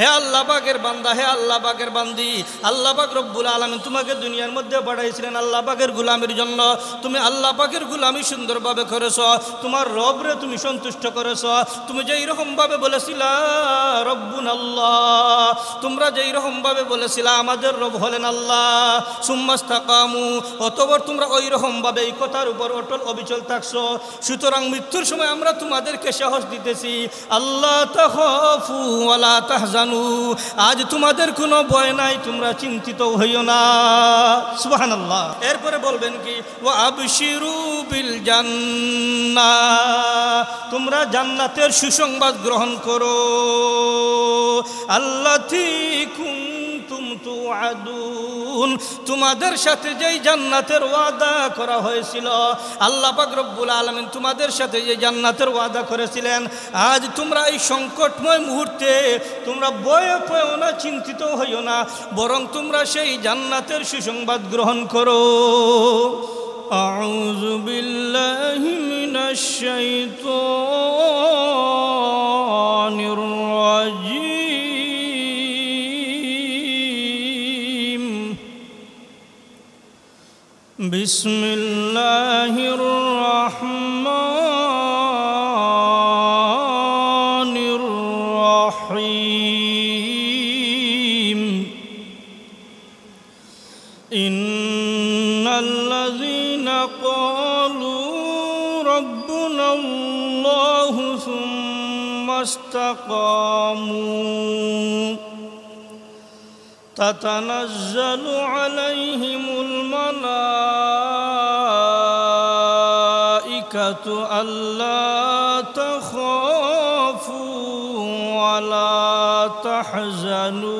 হে আল্লাহ পাকের বান্দা, হে আল্লাহ পাকের বান্দি, আল্লাহ পাক রব্বুল আলামিন তোমাকে দুনিয়ার মধ্যে পাঠাইছিলেন আল্লাহ পাকের গোলামির জন্য। তুমি আল্লাহ পাকের গোলামি সুন্দরভাবে করেছ, তোমার রবরে তুমি সন্তুষ্ট করেছ। তুমি যেই রকমভাবে বলেছিলা রব্বুন আল্লাহ, তোমরা যেই রকমভাবে বলেছিলা আমাদের রব হলেন আল্লাহ, সুম্মাস্তাকামু, অতঃপর তোমরা ওই রকমভাবে এই কথার উপর অটল অবিচল থাকছো। সুতরাং মৃত্যুর সময় আমরা তোমাদেরকে সাহস দিতেছি, আল্লাহ তাখাফু ওয়ালা তাহজানু, আজ তোমাদের কোনো ভয় নাই, তোমরা চিন্তিত হইও না। সুবহানাল্লাহ। এরপরে বলবেন কি, ওয়া আবশিরু বিল জান্নাহ, তোমরা জান্নাতের সুসংবাদ গ্রহণ করো। আল্লাতী কুনতুম তুআদুন, তোমাদের সাথে যেই জান্নাতের ওয়াদা করা হয়েছিল, আল্লাহ পাক রব্বুল আলামিন তোমাদের সাথে যে জান্নাতের ওয়াদা করেছিলেন, আজ তোমরা এই সংকটময় মুহূর্তে তোমরা ভয়ে পেও না, চিন্তিত হইও না, বরং তোমরা সেই জান্নাতের সুসংবাদ গ্রহণ করো। আউযু বিল্লাহি মিনাশ শাইতানির রাজীম। বিসমিল্লাহির রাহমানির রাহিম। ইন্নাল্লাযীনা ক্বালু রাব্বুনাল্লাহু সুম্মাস্তাকামু তাতানাজ্জালু আলাইহিমুল মালাইকাতু আল্লা তাখাফু ওয়ালা তাহজানু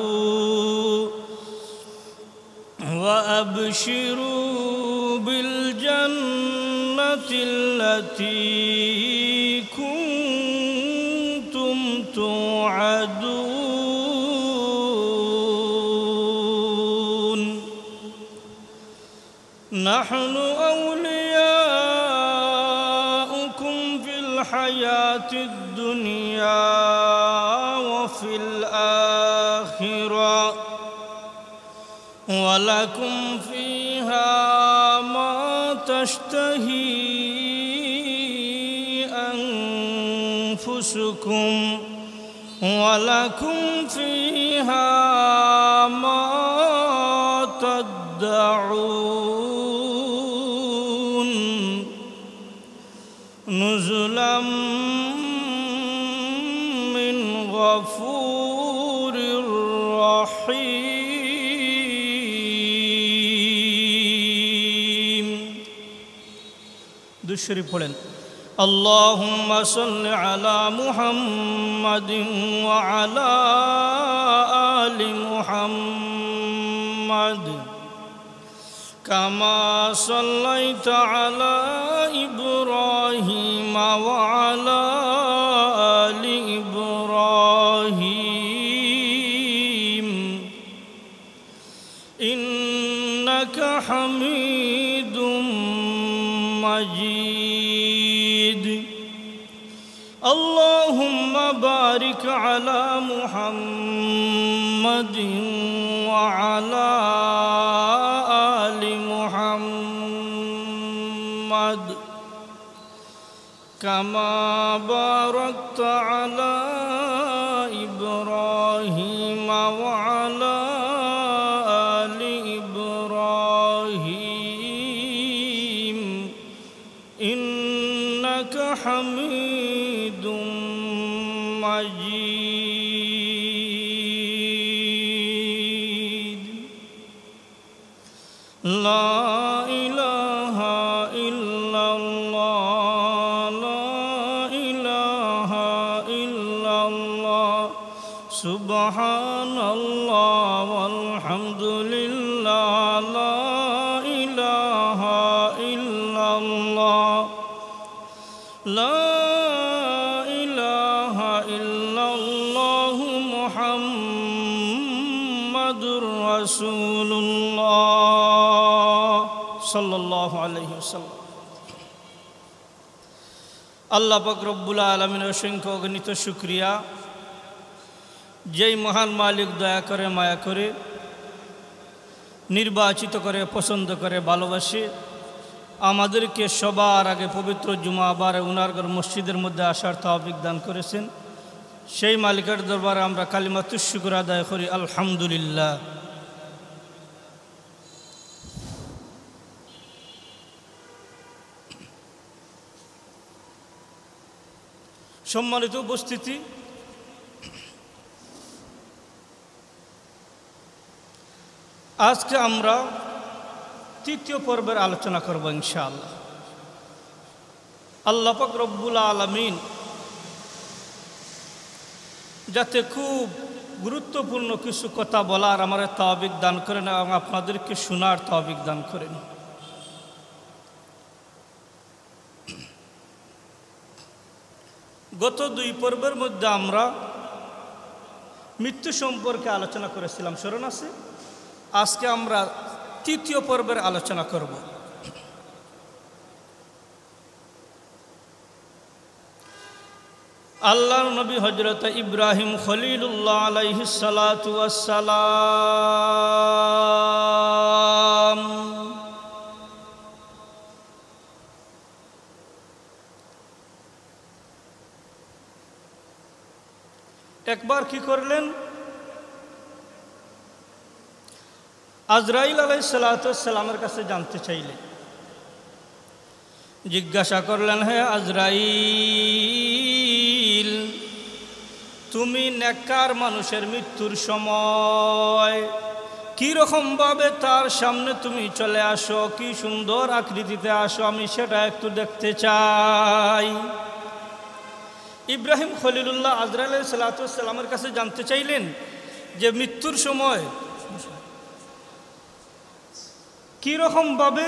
ওয়া আবশিরু বিল জান্নাতিল্লাতী কুনতুম তুআদুন। নাহনু আউলিয়াউকুম ফিল হায়াতিদ দুনিয়া ওয়া ফিল আখিরাহ ওয়ালাকুম ফিহা মা তাশতাহি আনফুসুকুম ওয়ালাকুম ফিহা মা তাদউন। নুজুলাম মিন গফুরির রহিম। দুশরীফ পড়েন। আল্লাহুম্মা সাল্লি আলা মুহাম্মাদিন ওয়া আলা আলি মুহাম্মাদ কামা সাল্লাইতা আলা ইব্রাহিম ওয়া আলা আলি ইব্রাহিম ইন্নাকা হামিদুম মাজিদ। আল্লাহুম্মা বারিক আলা মুহাম্মাদিন ওয়া আলা আলি মুহাম্মাদ কামা বারাকতা আলা ইব্রাহিম ওয়া আলা আলি ইব্রাহিম ইন্নাকা হামিদুম মাজিদ। লা ইলাহা ইল্লাল্লাহ, লা ইলাহা ইল্লাল্লাহ, সুবহানাল্লাহ ওয়ালহামদুলিল্লাহ, লা ইলাহা ইল্লাল্লাহ, লা ইলাহা ইল্লাল্লাহ, মুহাম্মাদুর রাসূলুল্লাহ সাল্লাল্লাহু আলাইহি ওয়াসাল্লাম। আল্লাহ পাক রব্বুল আলামিনের অসংখ্য অগণিত শুকরিয়া, যেই মহান মালিক দয়া করে মায়া করে নির্বাচিত করে পছন্দ করে ভালোবাসে আমাদেরকে সবার আগে পবিত্র জুমাবারে উনার মসজিদের মধ্যে আসার তৌফিক দান করেছেন, সেই মালিকের দরবারে আমরা কালিমাতুশ শুকর আদায় করি আলহামদুলিল্লাহ। সম্মানিত উপস্থিতি, আজকে আমরা তৃতীয় পর্বের আলোচনা করব ইনশাআল্লাহ। আল্লাহ পাক রব্বুল আলামিন যাতে খুব গুরুত্বপূর্ণ কিছু কথা বলার আমার তৌফিক দান করেন এবং আপনাদেরকে শোনার তৌফিক দান করেন। গত দুই পর্বের মধ্যে আমরা মৃত্যু সম্পর্কে আলোচনা করেছিলাম, স্মরণ আছে? আজকে আমরা তৃতীয় পর্বের আলোচনা করব। আল্লাহর নবী হযরত ইব্রাহিম খলিলুল্লাহ আলাইহিস সালাতু ওয়াস সালাম একবার কি করলেন? আজরাইল আলাইহিস সালাতু ওয়াস সালামের কাছে জানতে চাইলেন, জিজ্ঞাসা করলেন, হে আজরাইল, তুমি নেককার মানুষের মৃত্যুর সময় কি রকম ভাবে তার সামনে তুমি চলে আসো, কি সুন্দর আকৃতিতে আসো, আমি সেটা একটু দেখতে চাই। ইব্রাহিম খলিলুল্লাহ আজরাইল আলাইহিস সালাতু ওয়াস সালামের কাছে জানতে চাইলেন যে মৃত্যুর সময় কি রকম ভাবে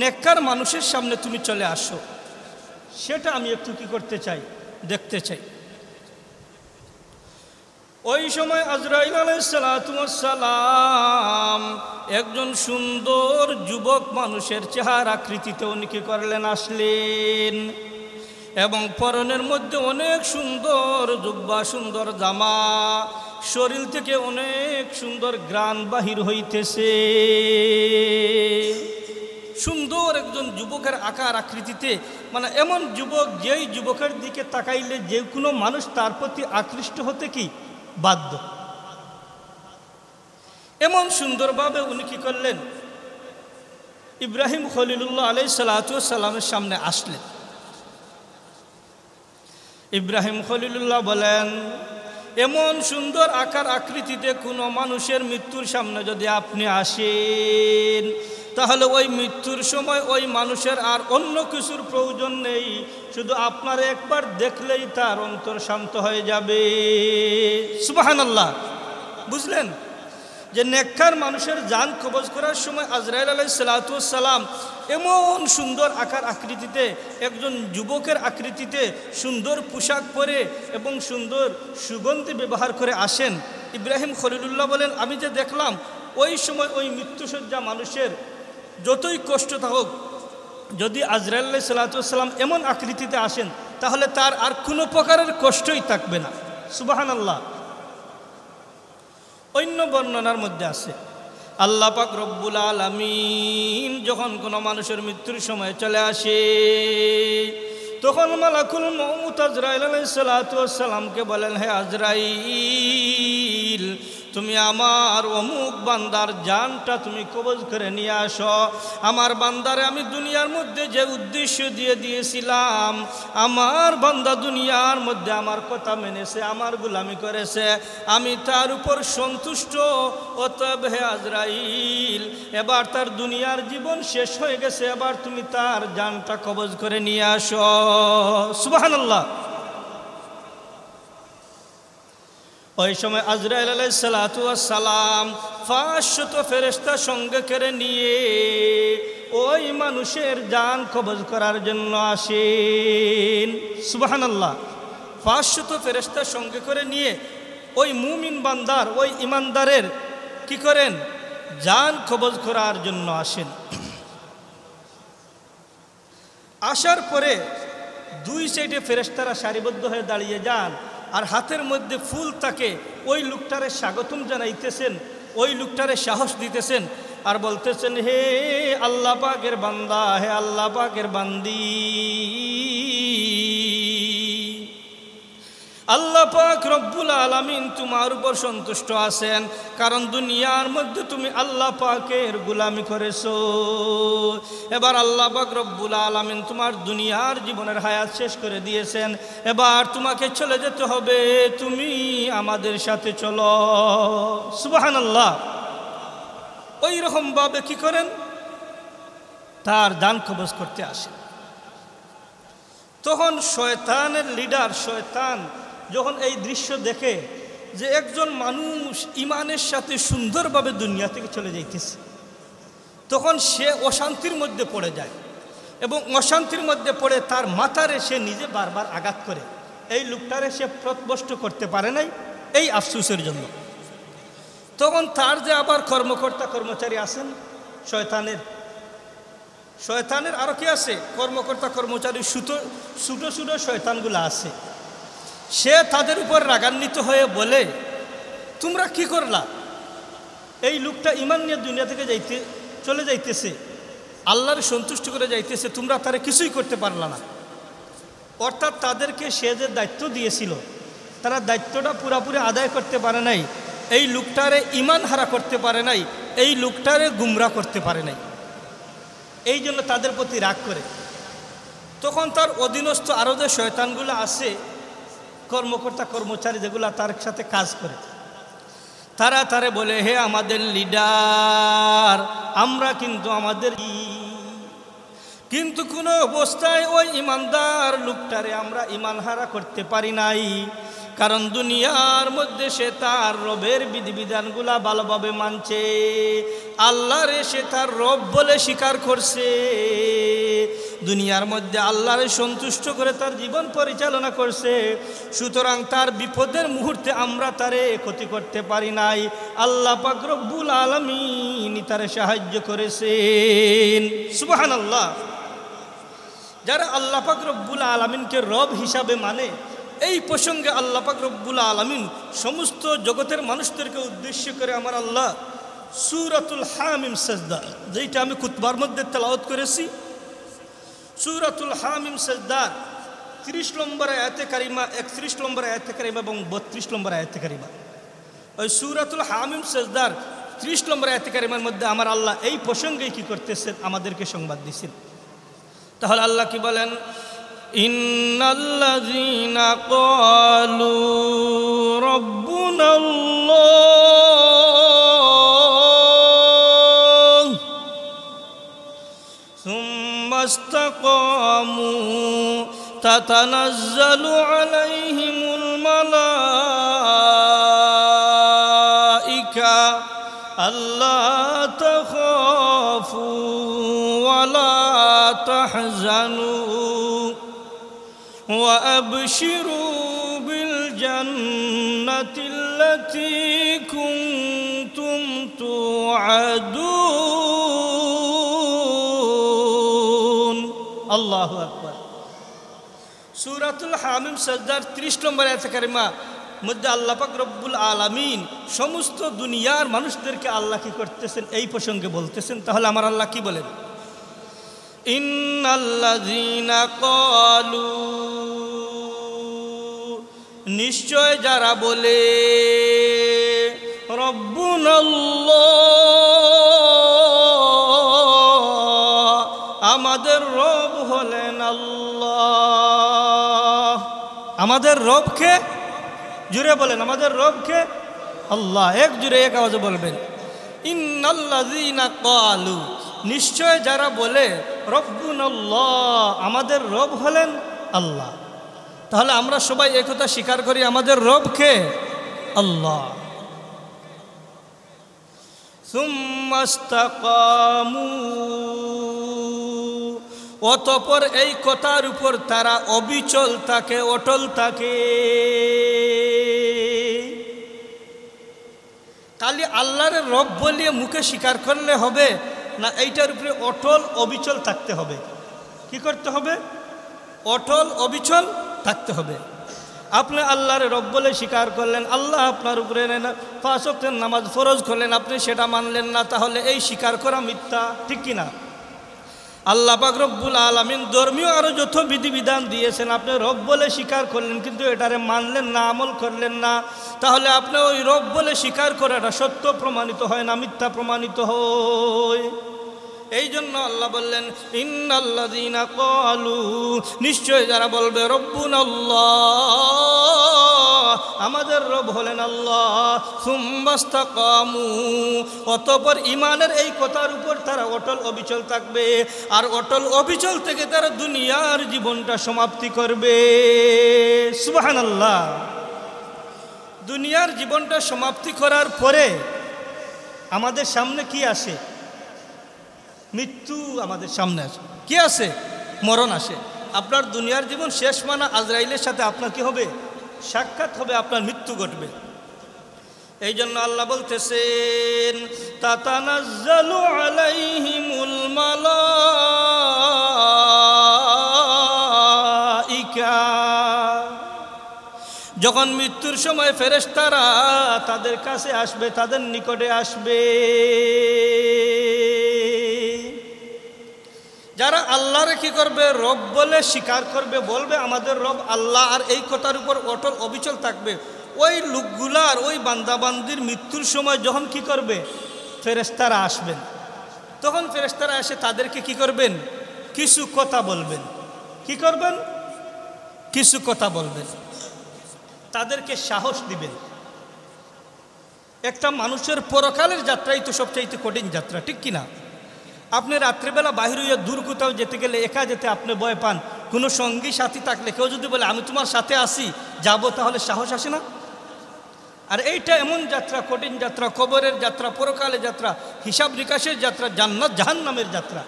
নেককার মানুষের সামনে তুমি চলে আসো, সেটা আমি একটু কি করতে চাই, দেখতে চাই। ওই সময় আজরাইল আলাইহিস সালাতু ওয়াস সালাম একজন সুন্দর যুবক মানুষের চেহারা আকৃতিতে উনি কি করলেন, আসলেন এবং পরনের মধ্যে অনেক সুন্দর জুব্বা, সুন্দর জামা, শরীর থেকে অনেক সুন্দর ঘ্রাণ বাহির হইতেছে। সুন্দর একজন যুবকের আকার আকৃতিতে, মানে এমন যুবক যেই যুবকের দিকে তাকাইলে যে কোনো মানুষ তার প্রতি আকৃষ্ট হতে কি বাধ্য। এমন সুন্দরভাবে উনি কি করলেন, ইব্রাহিম খলিলুল্লাহ আলাইহিস সালাতু ওয়াস সালামের সামনে আসলেন। ইব্রাহিম খলিলুল্লাহ বলেন, এমন সুন্দর আকার আকৃতিতে কোনো মানুষের মৃত্যুর সামনে যদি আপনি আসেন, তাহলে ওই মৃত্যুর সময় ওই মানুষের আর অন্য কিছুর প্রয়োজন নেই, শুধু আপনার একবার দেখলেই তার অন্তর শান্ত হয়ে যাবে। সুবহানাল্লাহ। বুঝলেন যে নেককার মানুষের জান কবজ করার সময় আজরাইল আলাইহিস সালাতু ওয়াস সালাম এমন সুন্দর আকার আকৃতিতে, একজন যুবকের আকৃতিতে, সুন্দর পোশাক পরে এবং সুন্দর সুগন্ধি ব্যবহার করে আসেন। ইব্রাহিম খলিলুল্লাহ বলেন, আমি যে দেখলাম ওই সময় ওই মৃত্যুসজ্জা মানুষের যতই কষ্ট থাকুক, যদি আজরাইল আলাইহিস সালাতু ওয়াস সালাম এমন আকৃতিতে আসেন, তাহলে তার আর কোনো প্রকারের কষ্টই থাকবে না। সুবহানাল্লাহ। অন্য বর্ণনার মধ্যে আছে, আল্লাহ পাক রব্বুল আলামিন যখন কোনো মানুষের মৃত্যুর সময় চলে আসে, তখন মালাকুল মউত আজরাইল আলাইহিস সালাতু ওয়াস সালামকে বলেন, হে আজরাইল, তুমি আমার অমুক বান্দার জানটা তুমি কবজ করে নিয়ে আসো। আমার বান্দারে আমি দুনিয়ার মধ্যে যে উদ্দেশ্য দিয়ে দিয়েছিলাম, আমার বান্দা দুনিয়ার মধ্যে আমার কথা মেনেছে, আমার গোলামি করেছে, আমি তার উপর সন্তুষ্ট। অতএব হে আজরাইল, এবার তার দুনিয়ার জীবন শেষ হয়ে গেছে, এবার তুমি তার জানটা কবজ করে নিয়ে আসো। সুবহানাল্লাহ। ওই সময় আজরাইল আলাইহিস সালাতু ওয়াস সালাম 500 ফেরেশতা সঙ্গে করে নিয়ে ওই মানুষের জান কবজ করার জন্য আসেন। সুবহানাল্লাহ। 500 ফেরেশতা সঙ্গে করে নিয়ে ওই মুমিন বান্দার, ওই ইমানদারের কি করেন, জান কবজ করার জন্য আসেন। আসার পরে দুই সাইডে ফেরেশতারা সারিবদ্ধ হয়ে দাঁড়িয়ে যান আর হাতের মধ্যে ফুল থাকে, ওই লোকটারে স্বাগতম জানাইতেছেন, ওই লোকটারে সাহস দিতেছেন আর বলতেছেন, হে আল্লাহ পাকের বান্দা, হে আল্লাহ পাকের বান্দি, আল্লাহ পাক রব্বুল আলামিন তোমার উপর সন্তুষ্ট আছেন, কারণ দুনিয়ার মধ্যে তুমি আল্লাহ পাকের গোলামি করেছো। এবার আল্লাহ পাক রব্বুল আলামিন তোমার দুনিয়ার জীবনের হায়াত শেষ করে দিয়েছেন, এবার তোমাকে চলে যেতে হবে, তুমি আমাদের সাথে চলো। সুবহানাল্লাহ। ওই রকম ভাবে কি করেন, তার দান কবজ করতে আসেন। তখন শয়তানের লিডার, শয়তান যখন এই দৃশ্য দেখে যে একজন মানুষ ইমানের সাথে সুন্দরভাবে দুনিয়া থেকে চলে যাইতেছে, তখন সে অশান্তির মধ্যে পড়ে যায় এবং অশান্তির মধ্যে পড়ে তার মাথারে সে নিজে বারবার আঘাত করে। এই লোকটারে সে প্রত্নষ্ট করতে পারে নাই এই আফসোসের জন্য। তখন তার যে আবার কর্মকর্তা কর্মচারী আছেন শয়তানের আরও কি আছে, কর্মকর্তা কর্মচারী, ছোটো ছোটো শয়তানগুলো আছে। সে তাদের উপর রাগান্বিত হয়ে বলে, তোমরা কি করলা? এই লোকটা ইমান নিয়ে দুনিয়া থেকে চলে যাইতেছে, আল্লাহর সন্তুষ্ট করে যাইতেছে, তোমরা তারে কিছুই করতে পারলা না। অর্থাৎ তাদেরকে সে যে দায়িত্ব দিয়েছিল, তারা দায়িত্বটা পুরাপুরি আদায় করতে পারে নাই, এই লোকটারে ইমান হারা করতে পারে নাই, এই লোকটারে গুমরা করতে পারে নাই, এই জন্য তাদের প্রতি রাগ করে। তখন তার অধীনস্থ আরও যে শয়তানগুলো আছে, কর্মকর্তা কর্মচারী যেগুলো তার সাথে কাজ করে, তারা তারে বলে, হে আমাদের লিডার, আমরা কিন্তু কিন্তু কোনো অবস্থায় ওই ইমানদার লোকটারে আমরা ইমান হারা করতে পারি নাই, কারণ দুনিয়ার মধ্যে সে তার রবের বিধিবিধানগুলা ভালোভাবে মানছে, আল্লাহরে সে তার রব বলে স্বীকার করছে, দুনিয়ার মধ্যে আল্লাহরে সন্তুষ্ট করে তার জীবন পরিচালনা করছে। সুতরাং তার বিপদের মুহূর্তে আমরা তারে ক্ষতি করতে পারি নাই, আল্লাহ পাক রব্বুল আলামিন তারে সাহায্য করেছেন। সুবহানাল্লাহ। যারা আল্লাহ পাক রব্বুল আলামিনকে রব হিসাবে মানে, এই প্রসঙ্গে আল্লাহ পাক রব্বুল আলামিন সমস্ত জগতের মানুষদেরকে উদ্দেশ্য করে আমার আল্লাহ সূরাতুল হামিম সাজদা, যেটা আমি খুতবার মধ্যে তেলাওয়াত করেছি, সূরাতুল হামিম সাজদা 30 নম্বর আয়াতে কারিমা, 31 নম্বর আয়াতে কারিমা এবং 32 নম্বর আয়াতে কারিমা, ওই সূরাতুল হামিম সাজদার 30 নম্বর আয়াতে কারিমার মধ্যে আমার আল্লাহ এই প্রসঙ্গেই কি করতেছেন, আমাদেরকে সংবাদ দিচ্ছেন। তাহলে আল্লাহ কি বলেন, ইন্নাল্লাযীনা ক্বালু রাব্বুনাল্লাহ সুম্মা ইসতাকামু তাতানাজ্জালু আলাইহিমুল মালাইকা আল্লা তাখাফু ওয়া লা তাহজানু وأبشروا بالجنة التي كنتم توعدون الله أكبر সূরাতুল হামিম সাজদার 30 নম্বর আয়াত কারিমা মধ্যে আল্লাহ পাক রব্বুল আলামিন সমস্ত দুনিয়ার মানুষদেরকে আল্লাহ কি করতেছেন এই প্রসঙ্গে বলতেছেন। তাহলে আমার আল্লাহ কি বলেন, ইন্নাল্লাযীনা ক্বালু, নিশ্চয় যারা বলে, রব্বুনাল্লাহ, আমাদের রব হলেন আল্লাহ। আমাদের রব কে? জুড়ে বলেন, আমাদের রব কে? আল্লাহ। এক জুড়ে এক আওয়াজে বলবেন, ইন্নাল্লাযীনা ক্বালু, নিশ্চয় যারা বলে, রব্বুনাল্লাহ, আমাদের রব হলেন আল্লাহ। তাহলে আমরা সবাই একথা স্বীকার করি, আমাদের রব কে? আল্লাহ। সুম্মা ইসতাকামু, অতঃপর এই কথার উপর তারা অবিচল থাকে, অটল থাকে। খালি আল্লাহর রব বলিয়ে মুখে স্বীকার করলে হবে না, এইটার উপরে অটল অবিচল থাকতে হবে। কি করতে হবে? অটল অবিচল থাকতে হবে। আপনি আল্লাহর রব বলে স্বীকার করলেন, আল্লাহ আপনার উপরে 5 ওয়াক্তের নামাজ ফরজ করলেন, আপনি সেটা মানলেন না, তাহলে এই স্বীকার করা মিথ্যা, ঠিক কিনা? আল্লাহ পাক রব্বুল আলামিন ধর্মীয় আরও যত বিধিবিধান দিয়েছেন আপনি রব বলে স্বীকার করলেন, কিন্তু এটারে মানলেন না, আমল করলেন না, তাহলে আপনি ওই রব বলে স্বীকার করাটা সত্য প্রমাণিত হয় না, মিথ্যা প্রমাণিত হয়। এই জন্য আল্লাহ বললেন ইন্নাল্লাযীনা ক্বালু, নিশ্চয় যারা বলবে রব্বুনাল্লাহ, আমাদের রব হলেন আল্লাহ, সুম্মাস্তাকামু, অতঃপর ঈমানের এই কথার উপর তারা অটল অবিচল থাকবে, আর অটল অবিচল থেকে তারা দুনিয়ার জীবনটা সমাপ্তি করবে। সুবহানাল্লাহ। দুনিয়ার জীবনটা সমাপ্তি করার পরে আমাদের সামনে কি আসে? মৃত্যু আমাদের সামনে আসে। কি আসে? মরণ আসে। আপনার দুনিয়ার জীবন শেষ মানা আজরাইলের সাথে আপনার কি হবে? সাক্ষাৎ হবে, আপনার মৃত্যু ঘটবে। এই জন্য আল্লাহ বলতেছেন তাতানাজ্জালু আলাইহিমুল মালাইকা, যখন মৃত্যুর সময় ফেরেশতারা তাদের কাছে আসবে, তাদের নিকটে আসবে, যারা আল্লাহরে কি করবে? রব বলে স্বীকার করবে, বলবে আমাদের রব আল্লাহ, আর এই কথার উপর অটল অবিচল থাকবে, ওই লোকগুলার, ওই বান্দাবান্দির মৃত্যুর সময় যখন কি করবে? ফেরেশতারা আসবেন, তখন ফেরেশতারা এসে তাদেরকে কি করবেন? কিছু কথা বলবেন। কি করবেন? কিছু কথা বলবেন, তাদেরকে সাহস দিবেন। একটা মানুষের পরকালের যাত্রাই তো সবচাইতে কঠিন যাত্রা, ঠিক কিনা? আপনি রাত্রিবেলা বাহির হইয়া দূর কোথাও যেতে গেলে একা যেতে আপনি ভয় পান, কোনো সঙ্গী সাথী থাকলে কেউ যদি বলে আমি তোমার সাথে আসি যাব, তাহলে সাহস আসে না? আর এইটা এমন যাত্রা, কঠিন যাত্রা, কবরের যাত্রা, পরকালের যাত্রা, হিসাব নিকাশের যাত্রা, জান্নাত জাহান্নামের যাত্রা,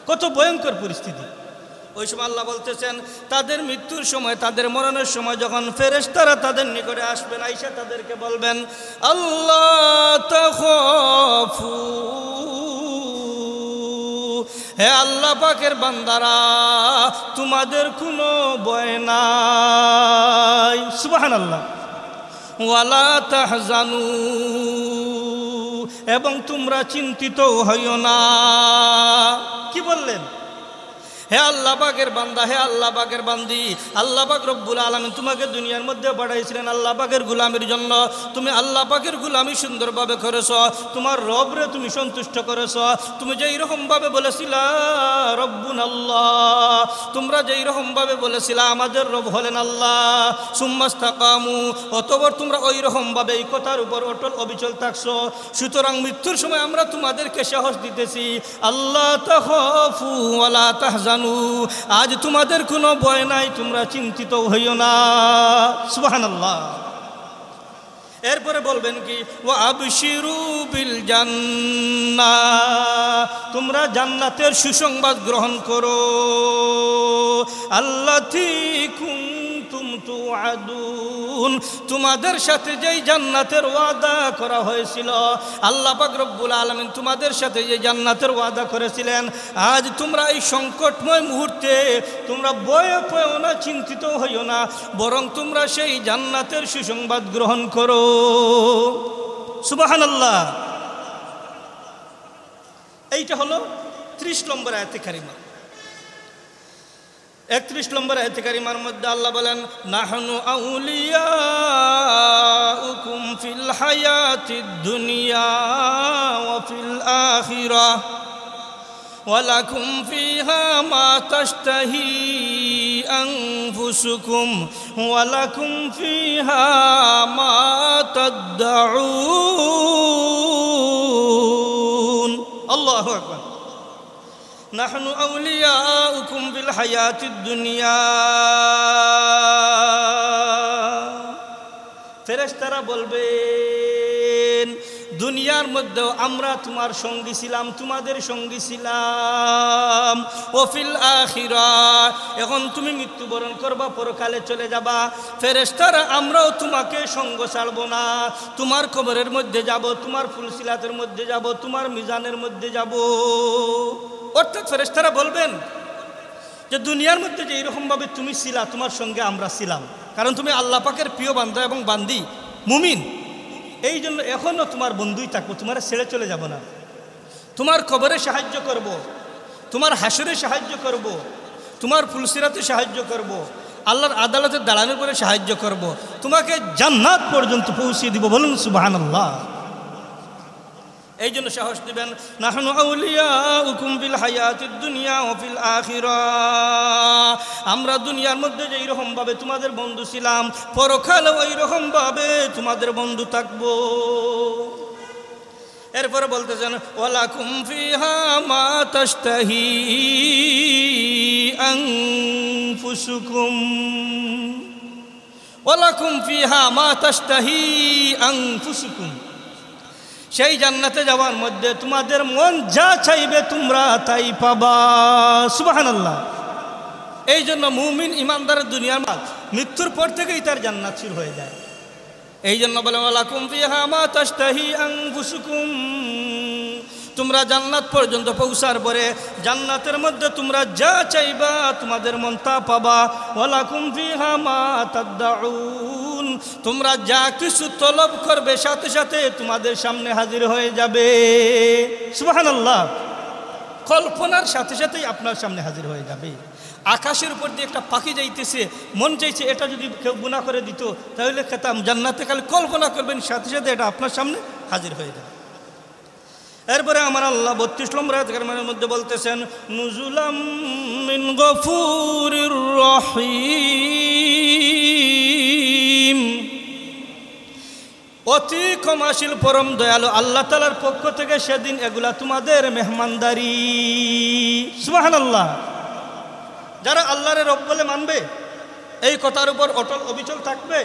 কত ভয়ঙ্কর পরিস্থিতি। ওই সময় আল্লাহ বলতেছেন তাদের মৃত্যুর সময়, তাদের মরণের সময় যখন ফেরেশতারা তাদের নিকটে আসবেন, আইসা তাদেরকে বলবেন আল্লাহ তাখাফু, হে আল্লাহ পাকের বান্দারা তোমাদের কোনো ভয় নাই, সুবহানাল্লাহ, ওয়ালা তাহজানু, এবং তোমরা চিন্তিত হইও না। কি বললেন? হে আল্লাহ পাকের বান্দা, হে আল্লাহ পাকের বান্দি, আল্লাহ পাক রব্বুল আলামিন তোমাকে দুনিয়ার মধ্যে পাঠাইছিলেন আল্লাহ পাকের গোলামির জন্য। তুমি আল্লাহ পাকের গোলামি সুন্দরভাবে করেছ, তোমার রবরে তুমি সন্তুষ্ট করেছ। তুমি যেই রকমভাবে বলেছিলা রব্বুন আল্লাহ, তোমরা যেই রকমভাবে বলেছিলা আমাদের রব হলেন আল্লাহ, সুম্মাস্তাকামু, অতঃপর তোমরা ওই রকমভাবে এই কথার উপর অটল অবিচল থাকছো। সুতরাং মৃত্যুর সময় আমরা তোমাদেরকে সাহস দিতেছি, আল্লাহ তাখাফু ওয়ালা তাহজানু, আজ তোমাদের কোনো ভয় নাই, তোমরা চিন্তিত হইও না। সুবহানাল্লাহ। এরপরে বলবেন কি? ওয়া আবশিরু বিল জান্নাহ, তোমরা জান্নাতের সুসংবাদ গ্রহণ করো, আল্লাতী কুনতুম তুআদুন, তোমাদের সাথে যেই জান্নাতের ওয়াদা করা হয়েছিল, আল্লাহ পাক রব্বুল আলামিন তোমাদের সাথে যে জান্নাতের ওয়াদা করেছিলেন, আজ তোমরা এই সংকটময় মুহূর্তে তোমরা ভয়ে পেও না, চিন্তিত হইও না, বরং তোমরা সেই জান্নাতের সুসংবাদ গ্রহণ করো। সুবহানাল্লাহ। এইটা হলো 30 নম্বর আয়াতে কারিমা। 31 নম্বর আয়াতে কারিমার মধ্যে আল্লাহ বলেন নাহনু আউলিয়াউকুম ফিল হায়াতিদ দুনিয়া ওয়া ফিল আখিরাহ ওয়ালাকুম ফিহা মা তাশতাহি আনফুসুকুম ওয়ালাকুম ফিহা মা তাদউন। আল্লাহু আকবার। নাহনু আউলিয়াউকুম ফিল হায়াতিদ দুনিয়া, ফেরেশতারা বলবেন দুনিয়ার মধ্যেও আমরা তোমার সঙ্গী ছিলাম, তোমাদের সঙ্গী ছিলাম। ও ফিল আখিরাহ, এখন তুমি মৃত্যুবরণ করবা, পরকালে চলে যাবা, ফেরেশতারা আমরাও তোমাকে সঙ্গ ছাড়ব না, তোমার কবরের মধ্যে যাব, তোমার ফুলসিলাতের মধ্যে যাব, তোমার মিজানের মধ্যে যাব। অর্থাৎ ফেরেশতারা বলবেন যে দুনিয়ার মধ্যে যে এইরকমভাবে তুমি ছিলা, তোমার সঙ্গে আমরা ছিলাম, কারণ তুমি আল্লাহ পাকের প্রিয় বান্দা এবং বান্দি মুমিন। এই জন্য এখনও তোমার বন্ধুই থাকবো, তোমার ছেড়ে চলে যাব না। তোমার কবরে সাহায্য করব, তোমার হাসরে সাহায্য করব, তোমার ফুলসিরাতে সাহায্য করব, আল্লাহর আদালতে দাঁড়ানোর পরে সাহায্য করব, তোমাকে জান্নাত পর্যন্ত পৌঁছে দিব। বলুন সুবহানাল্লাহ। এই জন্য সাহস দিবেন, নাহনু আউলিয়াউকুম ফিল হায়াতিদ দুনিয়া ওয়া ফিল আখিরাহ। আমরা দুনিয়ার মধ্যে যেই রকম ভাবে তোমাদের বন্ধু ছিলাম, পরকালে ওই রকম ভাবে তোমাদের বন্ধু থাকবো। এরপরে বলতেছেন ওয়ালাকুম ফিহা মা তাশতাহি আনফুসুকুম, ওয়ালাকুম ফিহা মা তাশতাহি আনফুসুকুম। সেই জান্নাতে যাওয়ার মধ্যে তোমাদের মন যা চাইবে তোমরা তাই পাবা। সুবহানাল্লাহ। এই জন্য মুমিন ইমানদারের দুনিয়ার মাল মৃত্যুর পর থেকেই তার জান্নাত শুরু হয়ে যায়। এই জন্য বলে ওয়ালাকুম ফিহা মা তাশতাহি আনফুসুকুম, তোমরা জান্নাত পর্যন্ত পৌঁছার পরে জান্নাতের মধ্যে তোমরা যা চাইবা তোমাদের মন তা পাবা। ওয়ালাকুম ফিহা মা তাদউন, তোমরা যা কিছু তলব করবে সাথে সাথে তোমাদের সামনে হাজির হয়ে যাবে। সুবহানাল্লাহ। কল্পনার সাথে সাথেই আপনার সামনে হাজির হয়ে যাবে। আকাশের উপর দিয়ে একটা পাখি যাইতেছে, মন চাইছে এটা যদি কেউ গুনাহ করে দিত তাহলে খেতাম। জান্নাতে খালি কল্পনা করবেন সাথে সাথে এটা আপনার সামনে হাজির হয়ে যাবে। এরপরে আমার আল্লাহ 32 নম্বর আয়াতের মধ্যে বলতেছেন নুজুলাম মিন গফুরির রহিম, অতি ক্ষমাশীল পরম দয়ালু আল্লাহ তাআলার পক্ষ থেকে সেদিন এগুলা তোমাদের মেহমানদারি। সুবহানাল্লাহ। যারা আল্লাহরে রব বলে মানবে, এই কথার উপর অটল অবিচল থাকবে,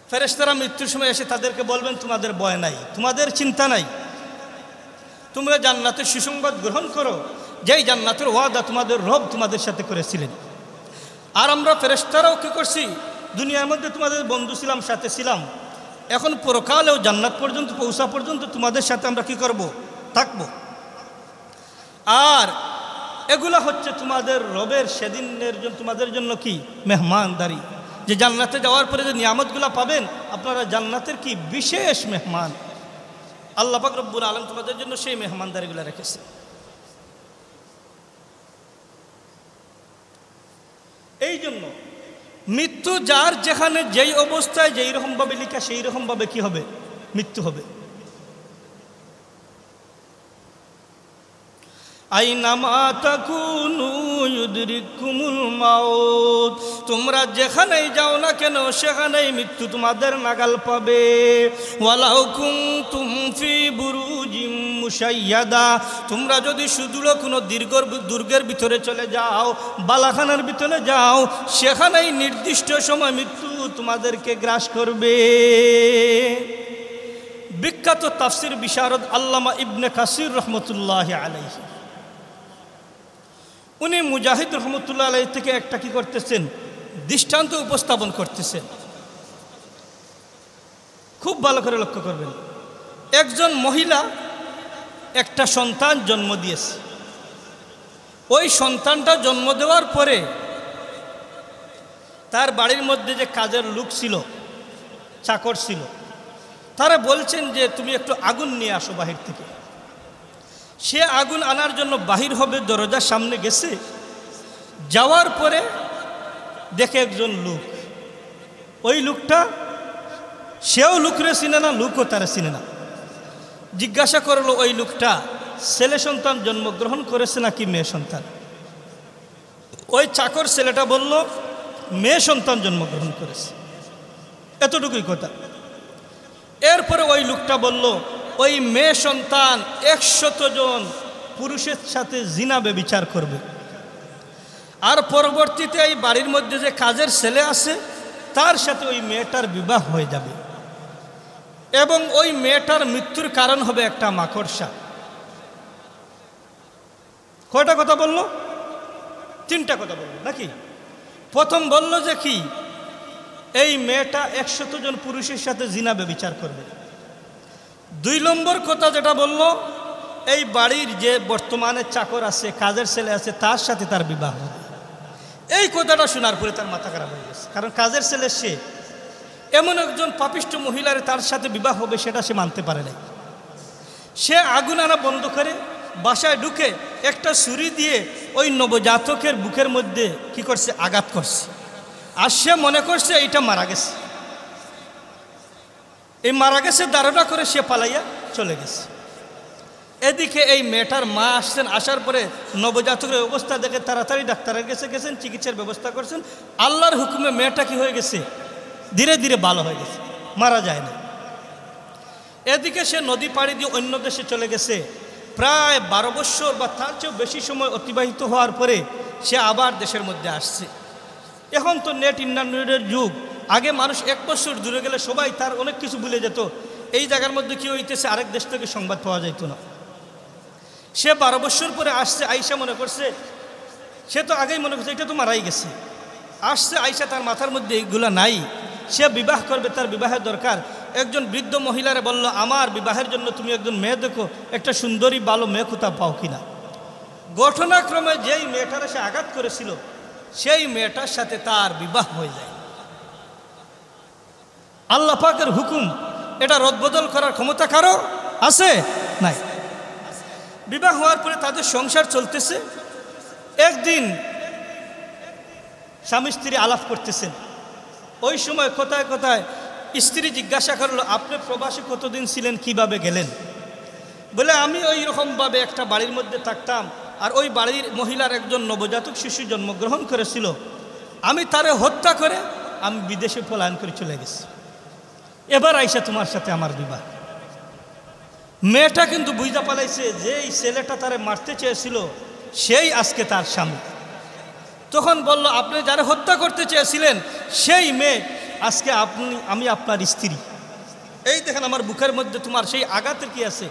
ফেরেশতারা মৃত্যুর সময় এসে তাদেরকে বলবেন তোমাদের ভয় নাই, তোমাদের চিন্তা নাই, তোমরা জান্নাতের সুসংবাদ গ্রহণ করো, যেই জান্নাতের ওয়াদা তোমাদের রব তোমাদের সাথে করেছিলেন। আর আমরা ফেরেশতারাও কি করছি, দুনিয়ার মধ্যে তোমাদের বন্ধু ছিলাম, সাথে ছিলাম, এখন পরকালেও জান্নাত পর্যন্ত পৌঁছা পর্যন্ত তোমাদের সাথে আমরা কি করব, থাকব। আর এগুলা হচ্ছে তোমাদের রবের সেদিনের জন্য তোমাদের জন্য কি মেহমানদারি, যে জান্নাতে যাওয়ার পরে যে নিয়ামতগুলা পাবেন আপনারা জান্নাতের কি বিশেষ মেহমান। আল্লাহ পাক রব্বুল আলামিন তোমাদের জন্য সেই মেহমানদারিগুলা রেখেছে। এই জন্য মৃত্যু যার যেখানে যেই অবস্থায় যেই রকমভাবে লিখা সেই রকমভাবে কি হবে, মৃত্যু হবে। আইনামা তাকুনু ইউদরিকুমুল মাউত, তোমরা যেখানেই যাও না কেন সেখানেই মৃত্যু তোমাদের নাগাল পাবে। ওয়ালাউ কুনতুম ফি বুরুজিম মুশাইয়াদা, তোমরা যদি সুদূর কোনো দুর্গের ভিতরে চলে যাও, বালাখানার ভিতরে যাও, সেখানেই নির্দিষ্ট সময় মৃত্যু তোমাদেরকে গ্রাস করবে। বিখ্যাত তাফসির বিশারদ আল্লামা ইবনে কাসির রহমতুল্লাহ আলাইহি, উনি মুজাহিদ রহমতুল্লাহ আলাইহি থেকে একটা কি করতেছেন, দৃষ্টান্ত উপস্থাপন করতেছেন। খুব ভালো করে লক্ষ্য করবেন। একজন মহিলা একটা সন্তান জন্ম দিয়েছে, ওই সন্তানটা জন্ম দেওয়ার পরে তার বাড়ির মধ্যে যে কাজের লোক ছিল, চাকর ছিল, তারা বলছেন যে তুমি একটু আগুন নিয়ে আসো বাহির থেকে। সে আগুন আনার জন্য বাহির হবে, দরজার সামনে গেছে, যাওয়ার পরে দেখে একজন লোক, ওই লোকটা সেও লোকরে চিনে না, লোকও তারা চিনে না। জিজ্ঞাসা করলো ওই লোকটা ছেলে সন্তান জন্মগ্রহণ করেছে নাকি মেয়ে সন্তান। ওই চাকর ছেলেটা বলল মেয়ে সন্তান জন্মগ্রহণ করেছে, এতটুকুই কথা। এরপরে ওই লোকটা বলল ওই মেয়ে সন্তান 100 জন পুরুষের সাথে জিনা ব্যভিচার করবে, আর পরবর্তীতে এই বাড়ির মধ্যে যে কাজের ছেলে আছে তার সাথে ওই মেয়েটার বিবাহ হয়ে যাবে, এবং ওই মেয়েটার মৃত্যুর কারণ হবে একটা মাকড়সা। কয়টা কথা বলল? 3টা কথা বলল নাকি? প্রথম বলল যে কি, এই মেয়েটা 100 জন পুরুষের সাথে জিনা ব্যভিচার করবে। 2 নম্বর কথা যেটা বলল, এই বাড়ির যে বর্তমানে চাকর আছে, কাজের ছেলে আছে, তার সাথে তার বিবাহ হবে। এই কথাটা শোনার পরে তার মাথা খারাপ হয়ে গেছে, কারণ কাজের ছেলে সে, এমন একজন পাপিষ্ঠ মহিলার তার সাথে বিবাহ হবে সেটা সে মানতে পারে নাই। সে আগুন আনা বন্ধ করে বাসায় ঢুকে একটা ছুরি দিয়ে ওই নবজাতকের বুকের মধ্যে কি করছে, আঘাত করছে। আর সে মনে করছে এইটা মারা গেছে, এই মারা গেছে ধারণা করে সে পালাইয়া চলে গেছে। এদিকে এই মেয়েটার মা আসছেন, আসার পরে নবজাতকের অবস্থা দেখে তাড়াতাড়ি ডাক্তারের কাছে গেছেন, চিকিৎসার ব্যবস্থা করছেন। আল্লাহর হুকুমে মেয়েটা কি হয়ে গেছে, ধীরে ধীরে ভালো হয়ে গেছে, মারা যায় না। এদিকে সে নদী পাড়ি দিয়ে অন্য দেশে চলে গেছে। প্রায় 12 বছর বা তার চেয়েও বেশি সময় অতিবাহিত হওয়ার পরে সে আবার দেশের মধ্যে আসছে। এখন তো নেট ইন্টারনেটের যুগ, আগে মানুষ 1 বছর দূরে গেলে সবাই তার অনেক কিছু ভুলে যেত। এই জায়গার মধ্যে কি হইতেছে আরেক দেশ থেকে সংবাদ পাওয়া যেত না। সে 12 বছর পরে আসছে, আয়সা মনে করছে, সে তো আগেই মনে করছে এটা তো মারাই গেছে। আসছে আয়সা, তার মাথার মধ্যে এইগুলা নাই, সে বিবাহ করবে, তার বিবাহের দরকার। একজন বৃদ্ধ মহিলারে বলল, আমার বিবাহের জন্য তুমি একজন মেয়ে দেখো, একটা সুন্দরী ভালো মেয়ে কোথাও পাও কিনা। ঘটনাক্রমে যেই মেয়েটারে সে আঘাত করেছিল সেই মেয়েটার সাথে তার বিবাহ হয়ে যায়। আল্লাহ পাকের হুকুম, এটা রদবদল করার ক্ষমতা কারো আছে? নাই। বিবাহ হওয়ার পরে তাদের সংসার চলতেছে। একদিন স্বামী স্ত্রী আলাপ করতেছেন, ওই সময় কোথায় কোথায় স্ত্রী জিজ্ঞাসা করলো, আপনি প্রবাসী কতদিন ছিলেন, কিভাবে গেলেন? বলে, আমি ওই রকমভাবে একটা বাড়ির মধ্যে থাকতাম, আর ওই বাড়ির মহিলার একজন নবজাতক শিশু জন্মগ্রহণ করেছিল, আমি তারে হত্যা করে আমি বিদেশে পলায়ন করে চলে গেছি। এবার আইসা তোমার সাথে আমার বিবাহ। মেয়েটা কিন্তু বুঝতে পালাইছে যে এই ছেলেটা তারে মারতে চেয়েছিল সেই আজকে তার স্বামী। তখন বলল, আপনি যারা হত্যা করতে চেয়েছিলেন সেই মেয়ে আজকে আমি আপনার স্ত্রী। এই দেখেন আমার বুকের মধ্যে তোমার সেই আঘাতের কি আছে,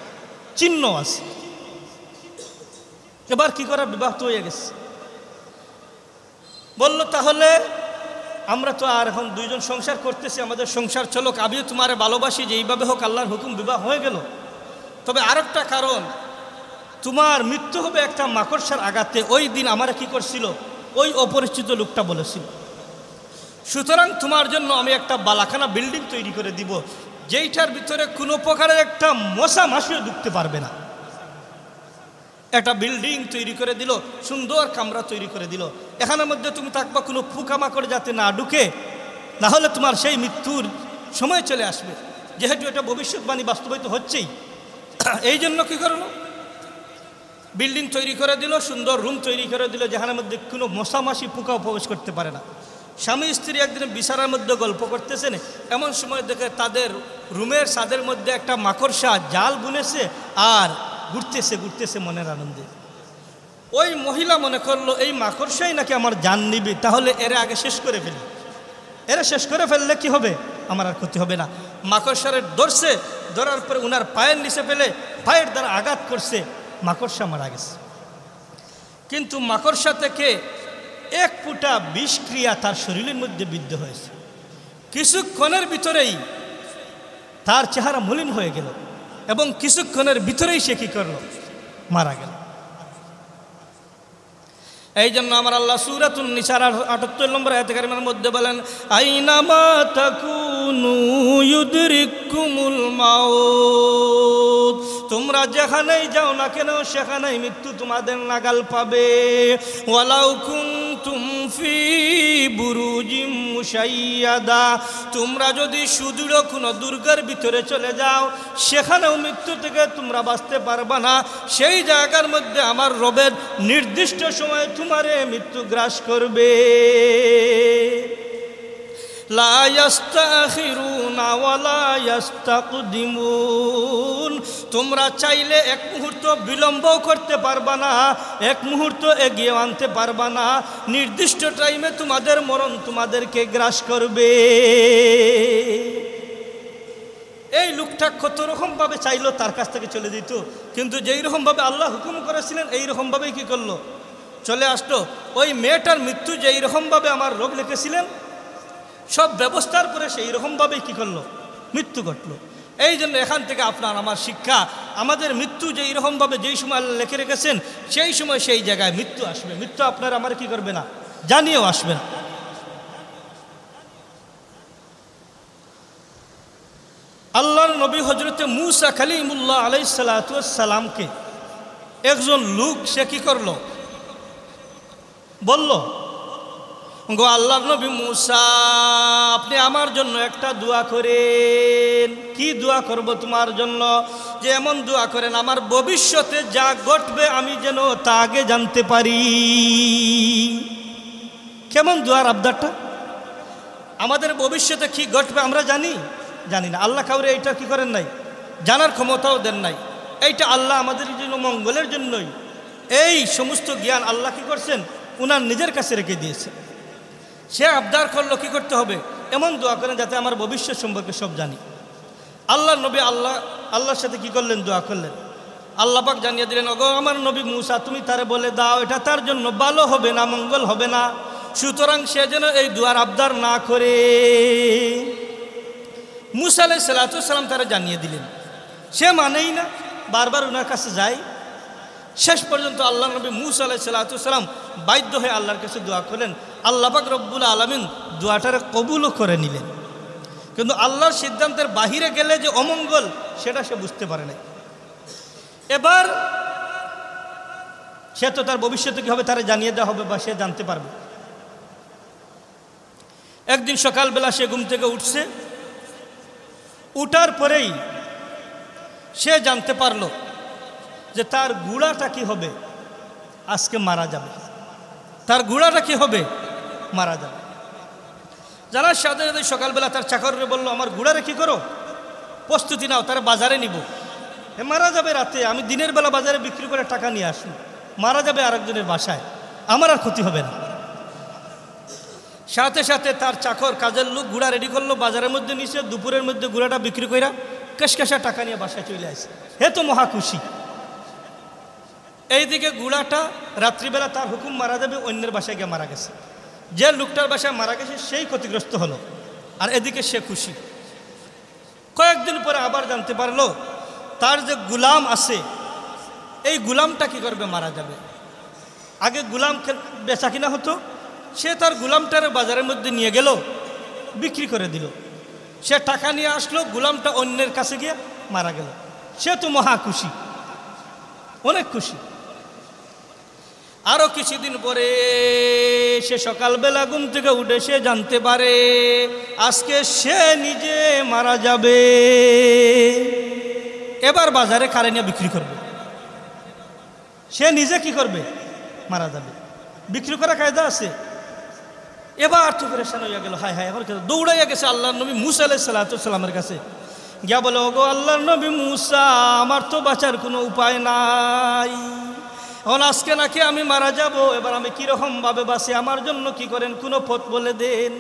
চিহ্ন আছে। এবার কি করা, বিবাহ তো হয়ে গেছে। বলল, তাহলে আমরা তো আর এখন দুইজন সংসার করতেছি, আমাদের সংসার চলুক, আমিও তোমারে ভালোবাসি, যে এইভাবে হোক আল্লাহর হুকুম, বিবাহ হয়ে গেল। তবে আরেকটা কারণ, তোমার মৃত্যু হবে একটা মাকড়সার আঘাতে। ওই দিন আমার কি করছিল, ওই অপরিচিত লোকটা বলেছিল। সুতরাং তোমার জন্য আমি একটা বালাখানা বিল্ডিং তৈরি করে দিব, যেইটার ভিতরে কোনো প্রকারের একটা মশা মাছিও ঢুকতে পারবে না। একটা বিল্ডিং তৈরি করে দিল, সুন্দর কামরা তৈরি করে দিল, এখানের মধ্যে তুমি থাকবা, কোনো পোকামাকড় যাতে না ঢুকে, না হলে তোমার সেই মৃত্যুর সময় চলে আসবে। যেহেতু এটা ভবিষ্যৎবাণী বাস্তবায়িত হচ্ছেই, এই জন্য কী করলো, বিল্ডিং তৈরি করে দিল, সুন্দর রুম তৈরি করে দিল, যেখানের মধ্যে কোনো মশামাছি পোকাও প্রবেশ করতে পারে না। স্বামী স্ত্রী একদিন বিছানার মধ্যে গল্প করতেছেন, এমন সময় দেখে তাদের রুমের ছাদের মধ্যে একটা মাকড়সা জাল বুনেছে আর ঘুরতেছে ঘুরতেছে মনের আনন্দে। ওই মহিলা মনে করলো এই মাকড়সাই নাকি আমার জান নিবে, তাহলে এরা আগে শেষ করে ফেলি, এরা শেষ করে ফেললে কি হবে, আমার আর ক্ষতি হবে না। মাকড়সারে ধরছে, ধরার পরে উনার পায়ের নিচে ফেলে পায়ের দ্বারা আঘাত করছে, মাকড়সা মারা গেছে। কিন্তু মাকড়সা থেকে 1 ফুটা বিষক্রিয়া তার শরীরের মধ্যে বিদ্ধ হয়েছে। কিছুক্ষণের ভিতরেই তার চেহারা মলিন হয়ে গেল এবং কিছুক্ষণের ভিতরেই সে কি করল, মারা গেল। এই জন্য আমার আল্লাহ সূরাতুন নিসার ৭৮ নম্বর আয়াতে কারিমার মধ্যে বলেন, আইনামা তাকুনু ইউদরিকুমুল মাউত, তোমরা যেখানেই যাও না কেন সেখানেই মৃত্যু তোমাদের নাগাল পাবে। ওয়ালাউ কুনতুম ফি বুরুজিম মুশাইয়াদা, তোমরা যদি সুদৃঢ় কোনো দুর্গের ভিতরে চলে যাও সেখানেও মৃত্যু থেকে তোমরা বাঁচতে পারবা না। সেই জায়গার মধ্যে আমার রবের নির্দিষ্ট সময়ে তোমারে মৃত্যু গ্রাস করবে। লা ইস্তাখিরুনা ওয়ালা ইস্তাকদিমুন, তোমরা চাইলে 1 মুহূর্ত বিলম্বও করতে পারবা না, 1 মুহূর্ত এগিয়ে আনতে পারবা না। নির্দিষ্ট টাইমে তোমাদের মরণ তোমাদেরকে গ্রাস করবে। এই লোকটা কত রকমভাবে চাইলো তার কাছ থেকে চলে যেত, কিন্তু যেই রকমভাবে আল্লাহ হুকুম করেছিলেন এই রকমভাবেই কী করলো, চলে আসলো। ওই মেয়েটার মৃত্যু যেই রকমভাবে আমার রব লিখেছিলেন সব ব্যবস্থার পরে সেই রকমভাবেই কী করলো, মৃত্যু ঘটলো। এই জন্য এখান থেকে আপনার আমার শিক্ষা, আমাদের মৃত্যু যেই রকমভাবে যেই সময় আল্লাহ লিখে রেখেছেন সেই সময় সেই জায়গায় মৃত্যু আসবে। মৃত্যু আপনার আমার কি করবে না, জানিয়েও আসবেন। আল্লাহর নবী হযরতে মূসা কালিমুল্লাহ আলাইহিস সালাতু ওয়াস সালামকে একজন লোক সে কি করলো, বলল, গো আল্লাহর নবী মূসা, আপনি আমার জন্য একটা দোয়া করেন। কি দোয়া করব তোমার জন্য? যে এমন দোয়া করেন আমার ভবিষ্যতে যা ঘটবে আমি যেন তা আগে জানতে পারি। কেমন দোয়ার আবদারটা? আমাদের ভবিষ্যতে কি ঘটবে আমরা জানি না। আল্লাহ কাউরে এইটা কি করেন নাই, জানার ক্ষমতাও দেন নাই। এইটা আল্লাহ আমাদের জন্য মঙ্গলের জন্যই এই সমস্ত জ্ঞান আল্লাহ কি করছেন, উনার নিজের কাছে রেখে দিয়েছে। সে আবদার করলো কি করতে হবে, এমন দোয়া করেন যাতে আমার ভবিষ্যৎ সম্পর্কে সব জানি। আল্লাহর নবী আল্লাহর সাথে কি করলেন, দোয়া করলেন। আল্লাহ পাক জানিয়ে দিলেন, ওগো আমার নবী মূসা, তুমি তারে বলে দাও এটা তার জন্য ভালো হবে না, মঙ্গল হবে না, সুতরাং সে যেন এই দোয়ার আবদার না করে। মূসা আলাইহিস সালাতু ওয়াস সালাম তারা জানিয়ে দিলেন। সে মানেই না, বারবার ওনার কাছে যায়। শেষ পর্যন্ত আল্লাহ নবী মূসা আলাইহিস সালাতু ওয়াস সালাম বাধ্য হয়ে আল্লাহর কাছে দোয়া করলেন। আল্লাহ পাক রব্বুল আলামিন দোয়াটারে কবুলও করে নিলেন। কিন্তু আল্লাহর সিদ্ধান্তের বাহিরে গেলে যে অমঙ্গল সেটা সে বুঝতে পারে নাই। এবার সে তো তার ভবিষ্যতে কী হবে তারা জানিয়ে দেওয়া হবে বা সে জানতে পারবে। একদিন সকালবেলা সে ঘুম থেকে উঠছে, উঠার পরেই সে জানতে পারল যে তার গুড়াটা কি হবে, আজকে মারা যাবে। তার গুড়াটা কি হবে, মারা যাবে। জানার সাথে সাথে সকালবেলা তার চাকররে বলল, আমার গুড়ারে কি করো, প্রস্তুতি নাও, তার বাজারে নিব। মারা যাবে রাতে, আমি দিনের বেলা বাজারে বিক্রি করে টাকা নিয়ে আসি, মারা যাবে আরেকজনের বাসায়, আমার আর ক্ষতি হবে না। সাথে সাথে তার চাকর কাজের লোক গুড়া রেডি করলো, বাজারের মধ্যে নিচে দুপুরের মধ্যে গুড়াটা বিক্রি কইরা কেশকেশা টাকা নিয়ে বাসায় চলে আসে। হে তো মহা খুশি। এইদিকে গুড়াটা রাত্রিবেলা তার হুকুম মারা যাবে, অন্যের বাসায় গিয়ে মারা গেছে। যে লোকটার বাসায় মারা গেছে সেই ক্ষতিগ্রস্ত হলো, আর এদিকে সে খুশি। কয়েকদিন পরে আবার জানতে পারলো তার যে গুলাম আছে এই গুলামটা কি করবে, মারা যাবে। আগে গুলাম বেচা কিনা হতো, সে তার গুলামটার বাজারের মধ্যে নিয়ে গেল, বিক্রি করে দিল। সে টাকা নিয়ে আসলো, গুলামটা অন্যের কাছে গিয়ে মারা গেল। সে তো মহা খুশি, অনেক খুশি। আরো কিছুদিন পরে সে সকালবেলা ঘুম থেকে উঠে সে জানতে পারে আজকে সে নিজে মারা যাবে। এবার বাজারে কারে নিয়ে বিক্রি করবে, সে নিজে কি করবে, মারা যাবে। বিক্রি করা কায়দা আছে। এবার তো পরেশান হইয়া গেল, হায় হায়, এবার দৌড়াইয়া গেছে আল্লাহর নবী মূসা আলাইহিস সালাতু ওয়াস সালামের কাছে। গিয়া বলে, ওগো আল্লাহর নবী মূসা, আমার তো বাঁচার কোনো উপায় নাই, এখন আজকে নাকি আমি মারা যাব, এবার আমি কিরকম ভাবে বাঁচি, আমার জন্য কি করেন, কোনো পথ বলে দেন।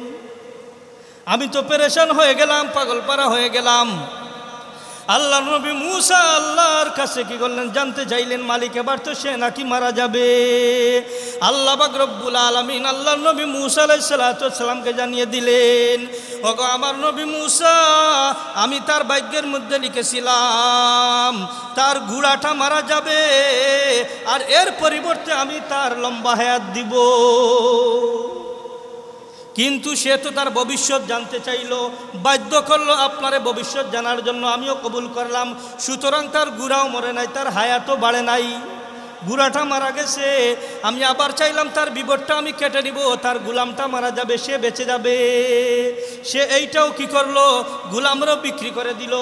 আমি তো পেরেশান হয়ে গেলাম, পাগলপাড়া হয়ে গেলাম। আল্লাহর নবী মূসা আল্লাহর কাছে কি করলেন, জানতে চাইলেন মালিক এবার তো সে নাকি মারা যাবে। আল্লাহ পাক রব্বুল আলামিন আল্লাহর নবী মূসা আলাইহিস সালাতু ওয়াস সালামকে জানিয়ে দিলেন, ওগো আমার নবী মূসা, আমি তার ভাগ্যের মধ্যে লিখেছিলাম তার ঘোড়াটা মারা যাবে, আর এর পরিবর্তে আমি তার লম্বা হায়াত দিব। কিন্তু সে তো তার ভবিষ্যৎ জানতে চাইলো, বাধ্য করলো আপনারে ভবিষ্যৎ জানার জন্য, আমিও কবুল করলাম। সুতরাং তার গুড়াও মরে নাই, তার হায়াতও বাড়ে নাই, গুড়াটা মারা গেছে। আমি আবার চাইলাম তার বিবরটা আমি কেটে নিব, তার গুলামটা মারা যাবে, সে বেঁচে যাবে। সে এইটাও কি করলো, গুলামরাও বিক্রি করে দিল।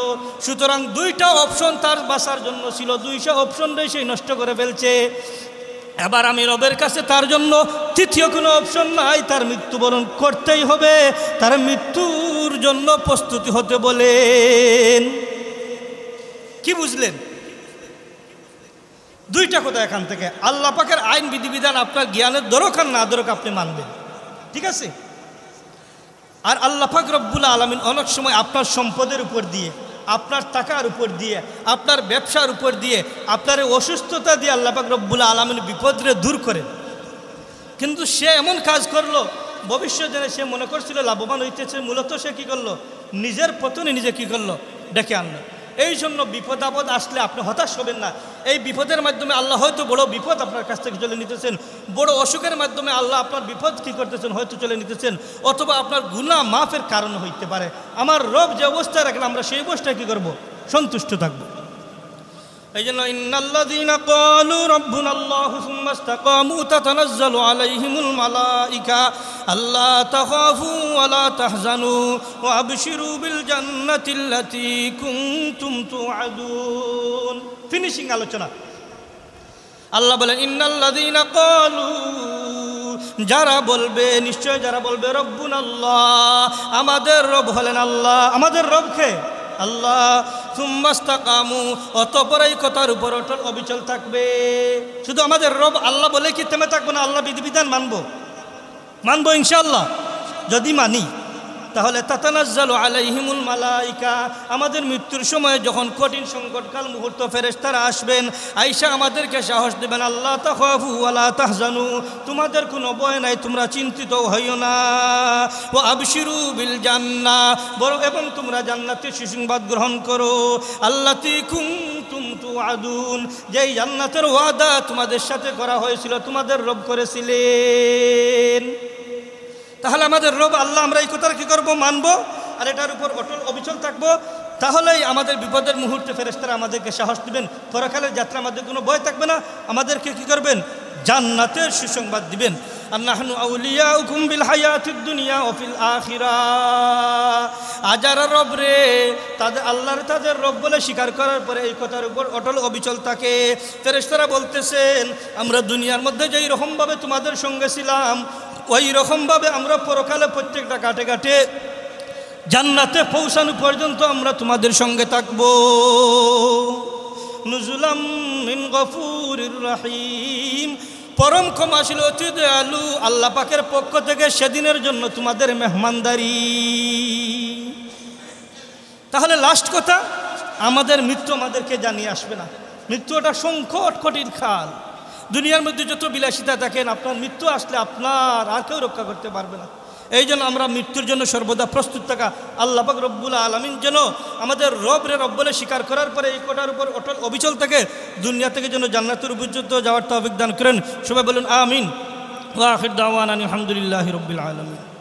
সুতরাং দুইটা অপশন তার বাঁচার জন্য ছিল, দুইটা অপশনটাই সে নষ্ট করে ফেলছে। এবার আমি রবের কাছে তার জন্য তৃতীয় কোনো অপশন নাই, তার মৃত্যুবরণ করতেই হবে, তার মৃত্যুর জন্য প্রস্তুতি হতে বলেন। কি বুঝলেন? দুইটা কথা এখান থেকে। আল্লাহ পাকের আইন বিধিবিধান আপনার জ্ঞানের দরক আর না দরক আপনি মানবেন, ঠিক আছে। আর আল্লাহ পাক রব্বুল আলামিন অনেক সময় আপনার সম্পদের উপর দিয়ে, আপনার টাকার উপর দিয়ে, আপনার ব্যবসার উপর দিয়ে, আপনার অসুস্থতা দিয়ে আল্লাহ পাক রব্বুল আলামিন বিপদরে দূর করেন। কিন্তু সে এমন কাজ করলো, ভবিষ্যতে সে মনে করছিল লাভবান হইতেছে, মূলত সে কি করলো, নিজের পতনে নিজে কি করলো, ডেকে আনলো। এই জন্য বিপদ আপদ আসলে আপনি হতাশ হবেন না। এই বিপদের মাধ্যমে আল্লাহ হয়তো বড় বিপদ আপনার কাছ থেকে চলে নিতেছেন, বড় অসুখের মাধ্যমে আল্লাহ আপনার বিপদ কী করতেছেন হয়তো চলে নিতেছেন, অথবা আপনার গুনাহ মাফের কারণ হইতে পারে। আমার রব যে অবস্থায় রাখেন আমরা সেই অবস্থায় কী করব? সন্তুষ্ট থাকবো। এই জন্য ইন্নাল্লাযীনা ক্বালু রাব্বুনাল্লাহু সুম্মা ইসতাকামু তাতানাজ্জালু আলাইহিমুল মালাইকা আল্লা তাখাফু ওয়া লা তাহজানু ওয়া আবশিরু বিল জান্নাতিল্লাতী কুনতুম তুআদুন। ফিনিশিং আলোচনা। আল্লাহ বলেন ইন্নাল্লাযীনা ক্বালু, যারা বলবে, নিশ্চয় যারা বলবে রব্বুনাল্লাহ, আমাদের রব হলেন আল্লাহ। আমাদের রব কে? আল্লাহ। সুম্মা ইসতাকামু, অতঃপর এই কথার উপর অটল অবিচল থাকবে। শুধু আমাদের রব আল্লাহ বলে কি থেমে থাকবো না? আল্লাহ বিধিবিধান মানবো ইনশাআল্লাহ। যদি মানি তাহলে তাতানাজ্জালু আলাইহিমুল মালাইকা, আমাদের মৃত্যুর সময় যখন কঠিন সংকটকাল মুহূর্ত ফেরেশতারা আসবেন, আয়েশা আমাদেরকে সাহস দেবেন, আল্লাহ তাখাফু ওয়া লা তাহজানু, তোমাদের কোনো ভয় নাই, তোমরা চিন্তিত হইও না। ওয়া আবশিরু বিল জান্নাহ, বরং এবং তোমরা জান্নাতের সুসংবাদ গ্রহণ করো। আল্লাতী কুনতুম তুআদুন, যেই জান্নাতের ওয়াদা তোমাদের সাথে করা হয়েছিল, তোমাদের রব করেছিলেন। তাহলে আমাদের রব আল্লাহ, আমরা এই কথার কী করবো? মানবো, আর এটার উপর অটল অবিচল থাকবো। তাহলেই আমাদের বিপদের মুহূর্তে ফেরেশতারা আমাদেরকে সাহস দিবেন, পরকালের যাত্রা আমাদের কোনো ভয় থাকবে না, আমাদেরকে কী করবেন? জান্নাতের সুসংবাদ দিবেন। আর নাহনু আউলিয়াউকুম বিল হায়াতিদ দুনিয়া ওয়া ফিল আখিরাহ, আজারা রব রে, তাদের আল্লাহর তাদের রব বলে স্বীকার করার পরে এই কথার উপর অটল অবিচল থাকে। ফেরেশতারা বলতেছেন, আমরা দুনিয়ার মধ্যে যেই রকমভাবে তোমাদের সঙ্গে ছিলাম, ওই রকমভাবে আমরা পরকালে প্রত্যেকটা ঘাটে ঘাটে জান্নাতে পৌঁছানো পর্যন্ত আমরা তোমাদের সঙ্গে থাকব। নুজুলাম মিন গফুরির রহিম, পরম ক্ষমাশীল অতি দয়ালু আল্লাহ পাকের পক্ষ থেকে সেদিনের জন্য তোমাদের মেহমানদারি। তাহলে লাস্ট কথা, আমাদের মৃত্যু আমাদেরকে জানিয়ে আসবে না। মৃত্যু একটা সংকট কঠিন খাল। দুনিয়ার মধ্যে যত বিলাসিতা থাকেন, আপনার মৃত্যু আসলে আপনার আর কেউ রক্ষা করতে পারবে না। এই জন্য আমরা মৃত্যুর জন্য সর্বদা প্রস্তুত থাকা। আল্লাহ পাক রব্বুল আলামিন যেন আমাদের রব বলে স্বীকার করার পরে এই কোটার উপর অটল অবিচল থেকে দুনিয়া থেকে যেন জান্নাতের উপযুক্ত যাওয়ার তৌফিক দান করেন। সবাই বলুন আমিন। ওয়া আখির দাওয়ানা আলহামদুলিল্লাহি রাব্বিল আলামিন।